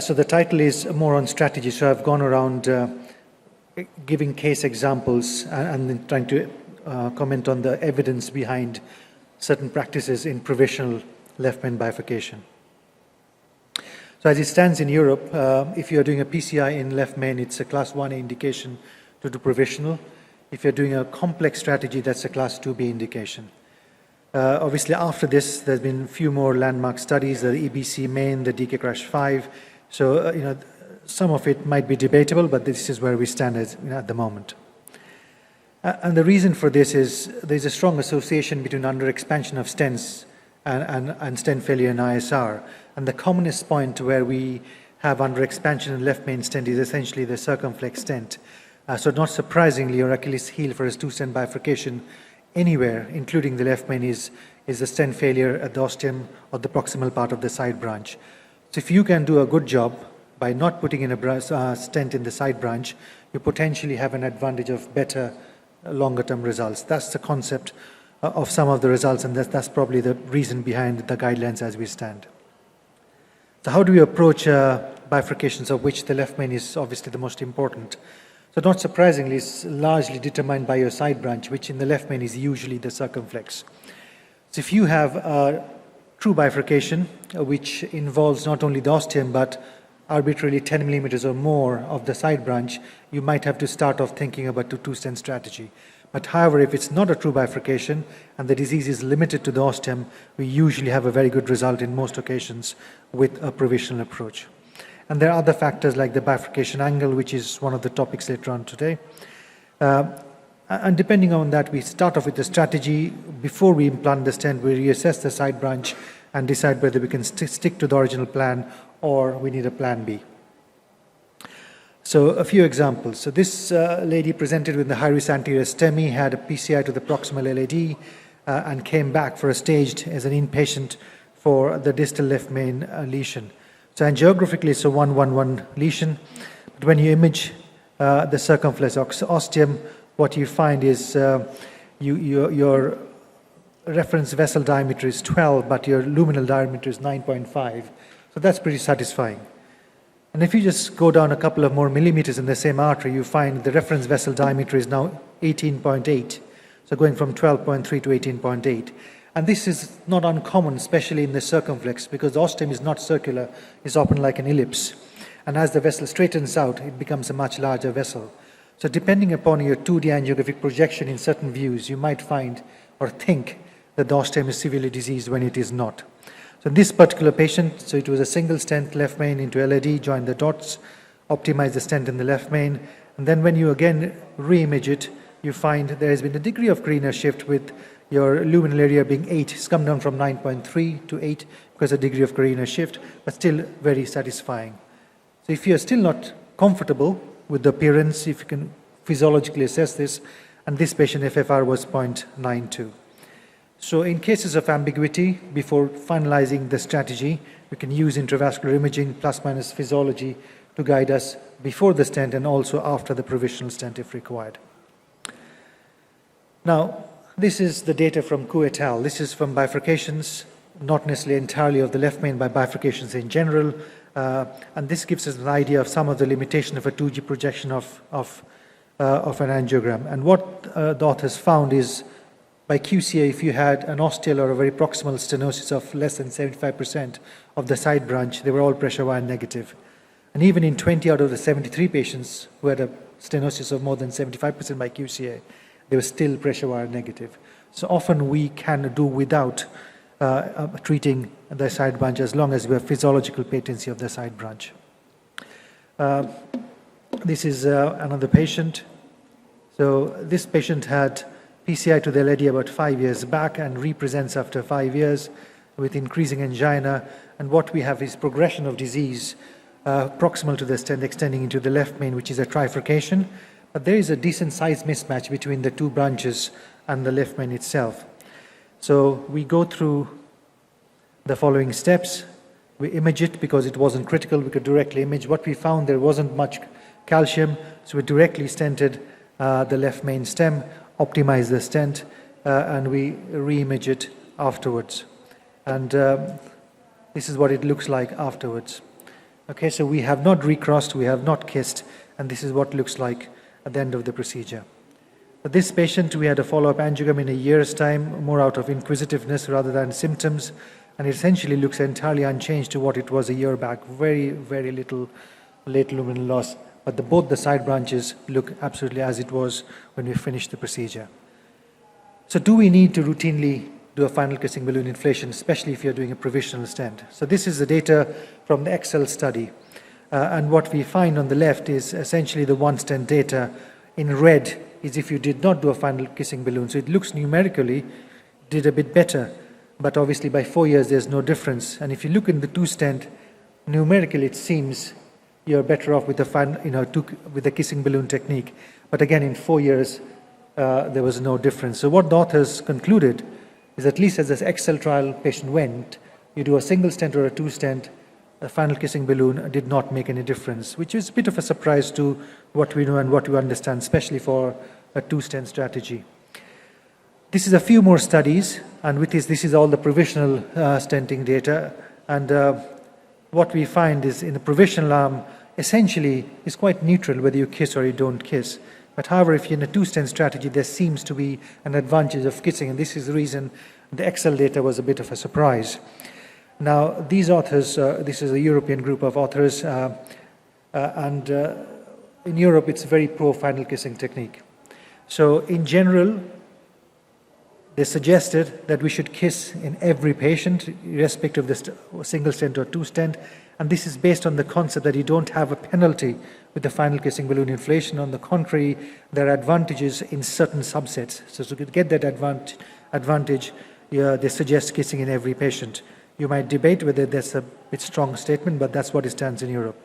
So the title is more on strategy. So I've gone around giving case examples and then trying to comment on the evidence behind certain practices in provisional left main bifurcation. So as it stands in Europe, if you're doing a PCI in left main, it's a class 1A indication to do provisional. If you're doing a complex strategy, that's a class 2B indication. Obviously, after this, there's been a few more landmark studies, the EBC main, the DK Crash 5. So, some of it might be debatable, but this is where we stand at the moment. And the reason for this is there's a strong association between underexpansion of stents and stent failure in ISR. And the commonest point where we have underexpansion in left main stent is essentially the circumflex stent. So not surprisingly, your Achilles heel for a two-stent bifurcation anywhere, including the left main, is the stent failure at the ostium or the proximal part of the side branch. So if you can do a good job by not putting in a stent in the side branch, you potentially have an advantage of better longer-term results. That's the concept of some of the results, and that's probably the reason behind the guidelines as we stand. So how do we approach bifurcations, of which the left main is obviously the most important? So not surprisingly, it's largely determined by your side branch, which in the left main is usually the circumflex. So if you have a true bifurcation, which involves not only the ostium, but arbitrarily 10 millimeters or more of the side branch, you might have to start off thinking about the two-stent strategy. But however, if it's not a true bifurcation and the disease is limited to the ostium, we usually have a very good result in most occasions with a provisional approach. And there are other factors like the bifurcation angle, which is one of the topics later on today. And depending on that, we start off with the strategy. Before we implant the stent, we reassess the side branch and decide whether we can stick to the original plan or we need a plan B. So a few examples. So this lady presented with the high-risk anterior STEMI, had a PCI to the proximal LAD, and came back for a staged as an inpatient for the distal left main lesion. So angiographically, it's a 1-1-1 lesion. But when you image the circumflex ostium, what you find is your reference vessel diameter is 12, but your luminal diameter is 9.5. So that's pretty satisfying. And if you just go down a couple of more millimeters in the same artery, you find the reference vessel diameter is now 18.8. So going from 12.3 to 18.8. And this is not uncommon, especially in the circumflex, because the ostium is not circular, it's often like an ellipse. And as the vessel straightens out, it becomes a much larger vessel. So depending upon your 2D angiographic projection in certain views, you might find or think that the ostium is severely diseased when it is not. So in this particular patient, so it was a single stent left main into LAD, join the dots, optimize the stent in the left main, and then when you again re-image it, you find there has been a degree of carina shift with your luminal area being 8. It's come down from 9.3 to 8 because of degree of carina shift, but still very satisfying. So if you're still not comfortable with the appearance, if you can physiologically assess this, and this patient FFR was 0.92. So in cases of ambiguity, before finalizing the strategy, we can use intravascular imaging plus minus physiology to guide us before the stent and also after the provisional stent if required. Now, this is the data from Ku et al. This is from bifurcations, not necessarily entirely of the left main, but bifurcations in general. And this gives us an idea of some of the limitation of a 2G projection of an angiogram. And what the authors found is by QCA, if you had an ostial or a very proximal stenosis of less than 75% of the side branch, they were all pressure wire negative. And even in 20 out of the 73 patients who had a stenosis of more than 75% by QCA, they were still pressure wire negative. So often we can do without treating the side branch as long as we have physiological patency of the side branch. This is another patient. So this patient had PCI to the LAD about 5 years back and represents after 5 years with increasing angina. And what we have is progression of disease proximal to the stent extending into the left main, which is a trifurcation. But there is a decent size mismatch between the two branches and the left main itself. So we go through the following steps. We image it because it wasn't critical. We could directly image. What we found, there wasn't much calcium, so we directly stented the left main stem, optimized the stent, and we re-image it afterwards. And this is what it looks like afterwards. Okay, so we have not recrossed, we have not kissed, and this is what it looks like at the end of the procedure. For this patient, we had a follow-up angiogram in a year's time, more out of inquisitiveness rather than symptoms, and it essentially looks entirely unchanged to what it was a year back. Very, very little late luminal loss, but both the side branches look absolutely as it was when we finished the procedure. So do we need to routinely do a final kissing balloon inflation, especially if you're doing a provisional stent? So this is the data from the Excel study. And what we find on the left is essentially the one stent data. In red is if you did not do a final kissing balloon. So it looks numerically did a bit better, but obviously by 4 years there's no difference. And if you look in the two stent, numerically it seems you're better off with the with the kissing balloon technique. But again, in 4 years, there was no difference. So what the authors concluded is, at least as this Excel trial patient went, you do a single stent or a two stent, the final kissing balloon did not make any difference, which is a bit of a surprise to what we know and what we understand, especially for a two stent strategy. This is a few more studies, and with this is all the provisional stenting data. And what we find is in the provisional arm, essentially, is quite neutral whether you kiss or you don't kiss. But however, if you're in a two-stent strategy, there seems to be an advantage of kissing, and this is the reason the Excel data was a bit of a surprise. Now, these authors, this is a European group of authors, and in Europe, it's a very pro-final kissing technique. So in general, they suggested that we should kiss in every patient, irrespective of the single stent or two stent, and this is based on the concept that you don't have a penalty with the final kissing balloon inflation. On the contrary, there are advantages in certain subsets. So to get that advantage, they suggest kissing in every patient. You might debate whether that's a bit strong statement, but that's what it stands in Europe.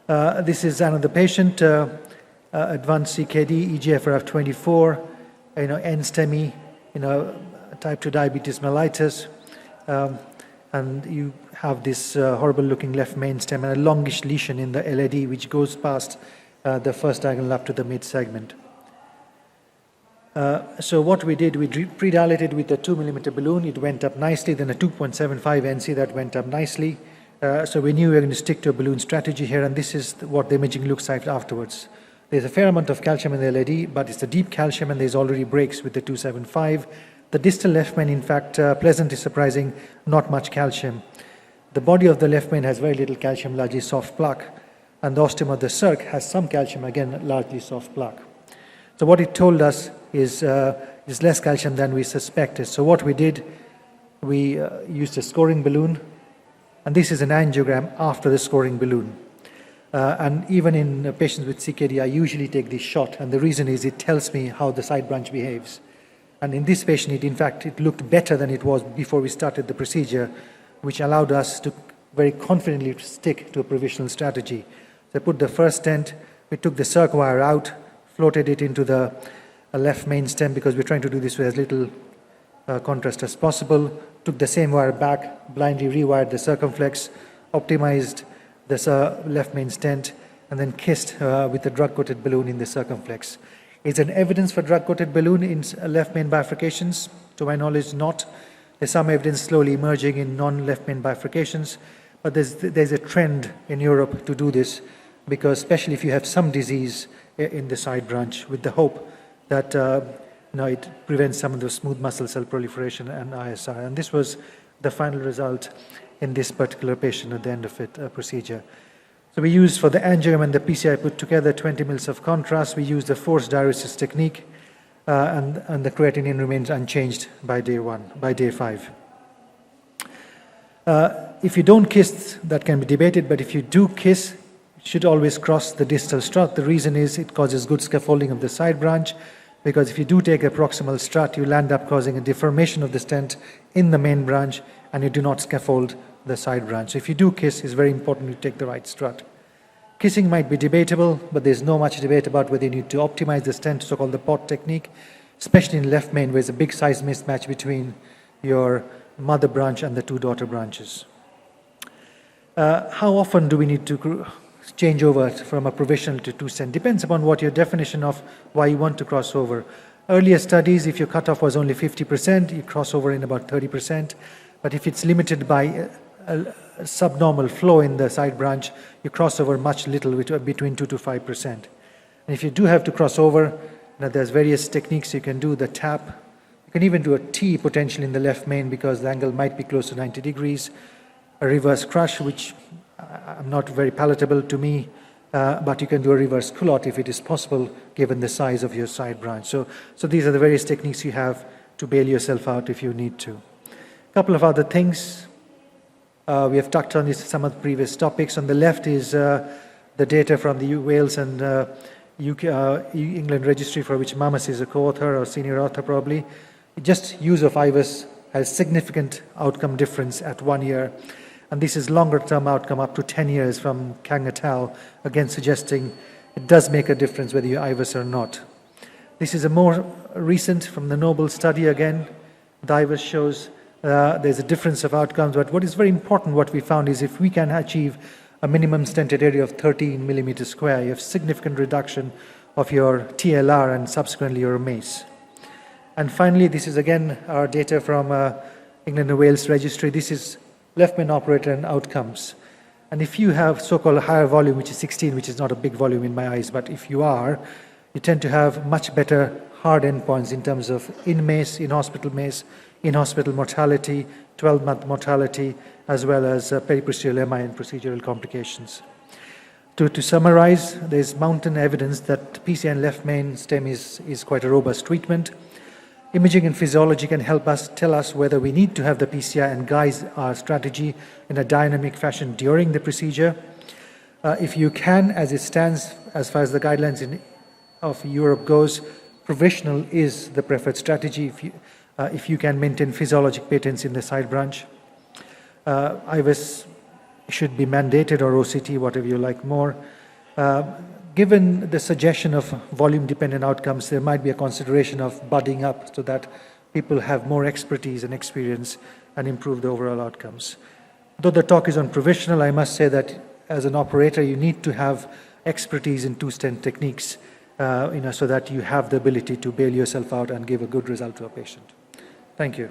This is another patient, advanced CKD, EGFR of 24, NSTEMI, type 2 diabetes mellitus, and you have this horrible-looking left main stem and a longish lesion in the LAD, which goes past the first diagonal up to the mid-segment. So what we did, we pre-dilated with a 2 millimeter balloon. It went up nicely. Then a 2.75 NC that went up nicely. So we knew we were going to stick to a balloon strategy here, and this is what the imaging looks like afterwards. There's a fair amount of calcium in the LAD, but it's a deep calcium, and there's already breaks with the 275. The distal left main, in fact, pleasantly surprising, not much calcium. The body of the left main has very little calcium, largely soft plaque, and the ostium of the circ has some calcium, again, largely soft plaque. So what it told us is less calcium than we suspected. So what we did, we used a scoring balloon, and this is an angiogram after the scoring balloon. And even in patients with CKD, I usually take this shot, and the reason is it tells me how the side branch behaves. And in this patient, it looked better than it was before we started the procedure, which allowed us to very confidently stick to a provisional strategy. So I put the first stent, we took the circ wire out, floated it into the left main stem because we're trying to do this with as little contrast as possible, took the same wire back, blindly rewired the circumflex, optimized the left main stent, and then kissed with the drug-coated balloon in the circumflex. Is there evidence for drug-coated balloon in left main bifurcations? To my knowledge, not. There's some evidence slowly emerging in non-left main bifurcations, but there's a trend in Europe to do this, because especially if you have some disease in the side branch, with the hope that it prevents some of the smooth muscle cell proliferation and ISR. And this was the final result in this particular patient at the end of it procedure. So we used for the angiogram and the PCI put together 20 mils of contrast. We used the forced diuresis technique, and the creatinine remains unchanged by day 5. If you don't kiss, that can be debated, but if you do kiss, you should always cross the distal strut. The reason is it causes good scaffolding of the side branch, because if you do take a proximal strut, you'll end up causing a deformation of the stent in the main branch, and you do not scaffold the side branch. So if you do kiss, it's very important you take the right strut. Kissing might be debatable, but there's no much debate about whether you need to optimize the stent, so-called the pot technique, especially in left main, where there's a big size mismatch between your mother branch and the two daughter branches. How often do we need to change over from a provisional to two stent? Depends upon what your definition of why you want to cross over. Earlier studies, if your cutoff was only 50%, you cross over in about 30%. But if it's limited by subnormal flow in the side branch, you cross over much little, between 2 to 5%. And if you do have to cross over, there's various techniques you can do. The tap, you can even do a T potentially in the left main because the angle might be close to 90 degrees. A reverse crush, which I'm not very palatable to me, but you can do a reverse culotte if it is possible given the size of your side branch. So these are the various techniques you have to bail yourself out if you need to. A couple of other things. We have touched on this some of the previous topics. On the left is the data from the Wales and England registry, for which Mamas is a co-author or senior author probably. Just use of IVUS has significant outcome difference at 1 year. And this is longer term outcome up to 10 years from Kang et al., again suggesting it does make a difference whether you IVUS or not. This is a more recent from the Noble study again. The IVUS shows there's a difference of outcomes, but what is very important, what we found is if we can achieve a minimum stented area of 13 millimeters square, you have significant reduction of your TLR and subsequently your MACE. And finally, this is again our data from England and Wales registry. This is left main operator and outcomes. And if you have so-called higher volume, which is 16, which is not a big volume in my eyes, but if you are, you tend to have much better hard endpoints in terms of in-MACE, in-hospital mortality, 12-month mortality, as well as periprocedural MI and procedural complications. To summarize, there's mountain evidence that PCI and left main stem is quite a robust treatment. Imaging and physiology can help us tell us whether we need to have the PCI and guide our strategy in a dynamic fashion during the procedure. If you can, as it stands, as far as the guidelines of Europe goes, provisional is the preferred strategy if you can maintain physiologic patents in the side branch. IVUS should be mandated, or OCT, whatever you like more. Given the suggestion of volume-dependent outcomes, there might be a consideration of budding up so that people have more expertise and experience and improve the overall outcomes. Though the talk is on provisional, I must say that as an operator, you need to have expertise in two-stent techniques, so that you have the ability to bail yourself out and give a good result to a patient. Thank you.